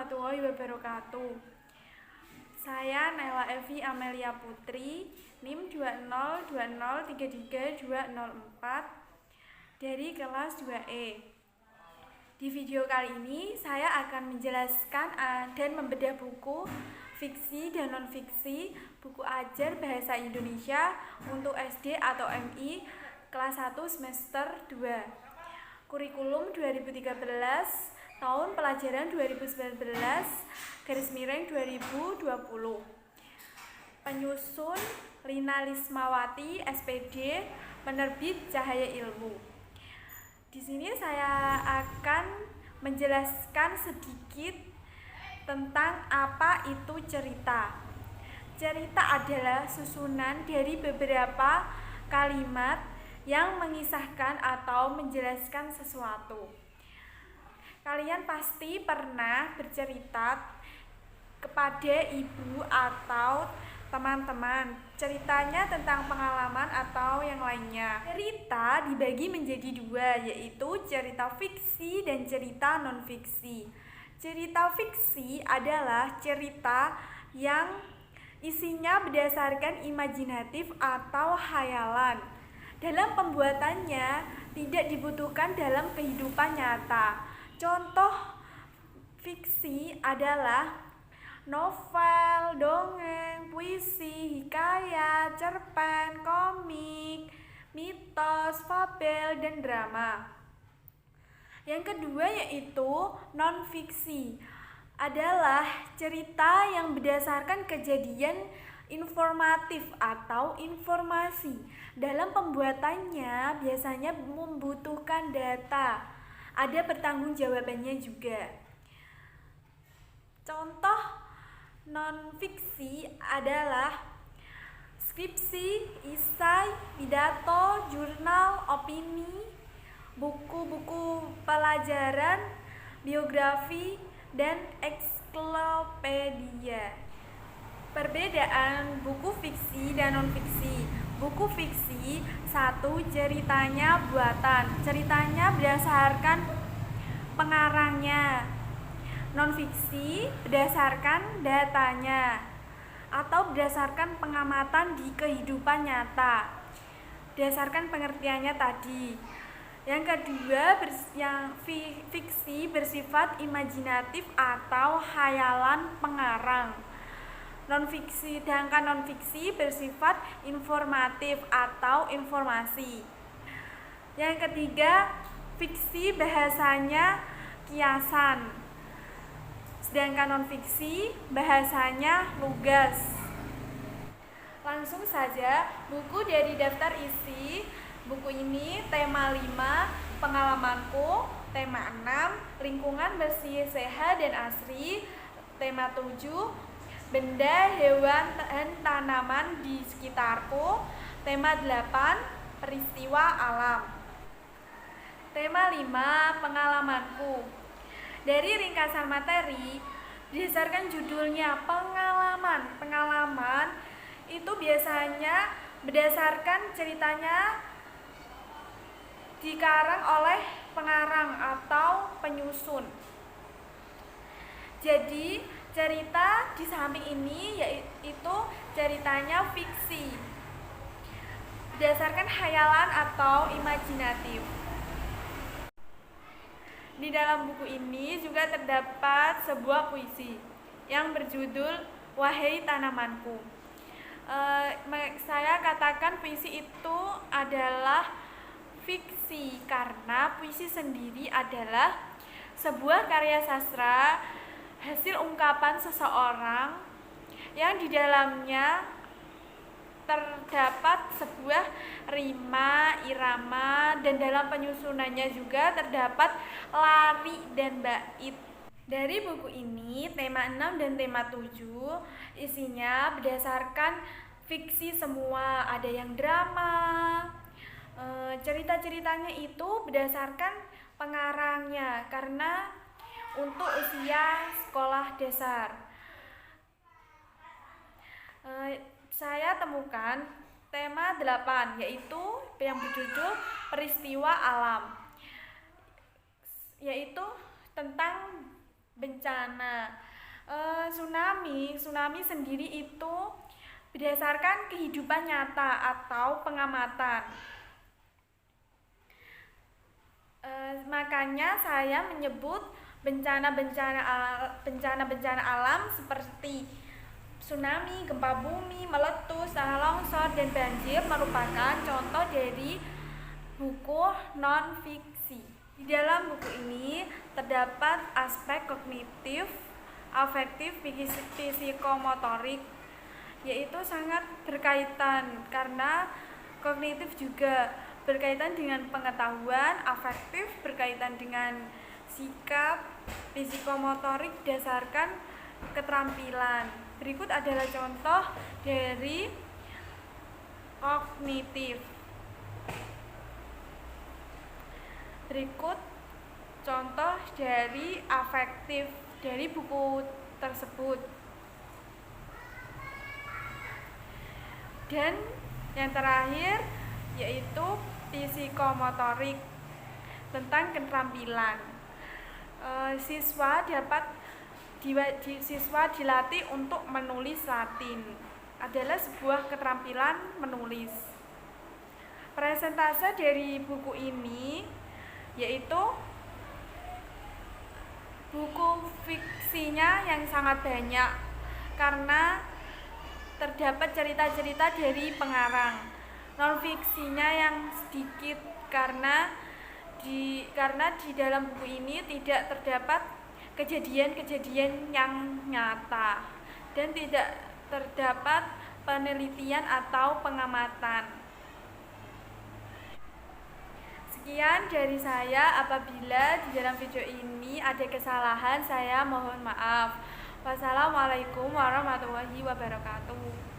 warahmatullahi wabarakatuh. Saya Naila Evi Amelia Putri, NIM 202033204 dari kelas 2E. Di video kali ini saya akan menjelaskan dan membedah buku fiksi dan non-fiksi, buku ajar bahasa Indonesia untuk SD atau MI kelas 1 semester 2. Kurikulum 2013, tahun pelajaran 2019/2020. Penyusun Lina Lismawati, SPD, penerbit Cahaya Ilmu. Di sini saya akan menjelaskan sedikit tentang apa itu cerita. Cerita adalah susunan dari beberapa kalimat yang mengisahkan atau menjelaskan sesuatu. Kalian pasti pernah bercerita kepada ibu atau teman-teman. Ceritanya tentang pengalaman atau yang lainnya. Cerita dibagi menjadi dua, yaitu cerita fiksi dan cerita non-fiksi. Cerita fiksi adalah cerita yang isinya berdasarkan imajinatif atau khayalan. Dalam pembuatannya tidak dibutuhkan dalam kehidupan nyata. Contoh fiksi adalah novel, dongeng, puisi, hikayat, cerpen, komik, mitos, fabel, dan drama. Yang kedua yaitu non-fiksi, adalah cerita yang berdasarkan kejadian informatif atau informasi. Dalam pembuatannya biasanya membutuhkan data. Ada pertanggungjawabannya juga. Contoh non-fiksi adalah skripsi, esai, pidato, jurnal, opini, buku-buku pelajaran, biografi, dan ensiklopedia. Perbedaan buku fiksi dan non-fiksi. Buku fiksi, satu, ceritanya buatan. Ceritanya berdasarkan pengarangnya. Non-fiksi berdasarkan datanya atau berdasarkan pengamatan di kehidupan nyata. Berdasarkan pengertiannya tadi. Yang kedua, yang fiksi bersifat imajinatif atau khayalan pengarang. Sedangkan non-fiksi bersifat informatif atau informasi. Yang ketiga, fiksi bahasanya kiasan, sedangkan non-fiksi bahasanya lugas. Langsung saja, buku dari daftar isi buku ini tema 5, pengalamanku, tema 6, lingkungan bersih, sehat dan asri, tema 7, benda, hewan, dan tanaman di sekitarku, tema 8, peristiwa alam. Tema 5, pengalamanku. Dari ringkasan materi, berdasarkan judulnya pengalaman. Pengalaman itu biasanya berdasarkan ceritanya dikarang oleh pengarang atau penyusun. Jadi cerita di samping ini yaitu ceritanya fiksi, berdasarkan khayalan atau imajinatif. Di dalam buku ini juga terdapat sebuah puisi yang berjudul Wahai Tanamanku. Saya katakan puisi itu adalah fiksi karena puisi sendiri adalah sebuah karya sastra, hasil ungkapan seseorang yang di dalamnya terdapat sebuah rima, irama, dan dalam penyusunannya juga terdapat lari dan bait. Dari buku ini, tema 6 dan tema 7 isinya berdasarkan fiksi semua. Ada yang drama, cerita-ceritanya itu berdasarkan pengarangnya karena untuk usia sekolah dasar. Saya temukan tema 8 yaitu yang berjudul peristiwa alam, yaitu tentang bencana. Tsunami sendiri itu berdasarkan kehidupan nyata atau pengamatan. Makanya saya menyebut bencana-bencana alam seperti tsunami, gempa bumi, meletus, tanah longsor, dan banjir merupakan contoh dari buku non-fiksi. Di dalam buku ini terdapat aspek kognitif, afektif, psikomotorik, yaitu sangat berkaitan karena kognitif juga berkaitan dengan pengetahuan, afektif berkaitan dengan sikap, psikomotorik berdasarkan keterampilan. Berikut adalah contoh dari kognitif. Berikut contoh dari afektif dari buku tersebut. Dan yang terakhir yaitu psikomotorik tentang keterampilan. Siswa dilatih untuk menulis Latin. Adalah sebuah keterampilan menulis. Persentase dari buku ini yaitu buku fiksinya yang sangat banyak karena terdapat cerita-cerita dari pengarang. Non fiksinya yang sedikit karena di dalam buku ini tidak terdapat kejadian-kejadian yang nyata dan tidak terdapat penelitian atau pengamatan. Sekian dari saya. Apabila di dalam video ini ada kesalahan, saya mohon maaf. Wassalamualaikum warahmatullahi wabarakatuh.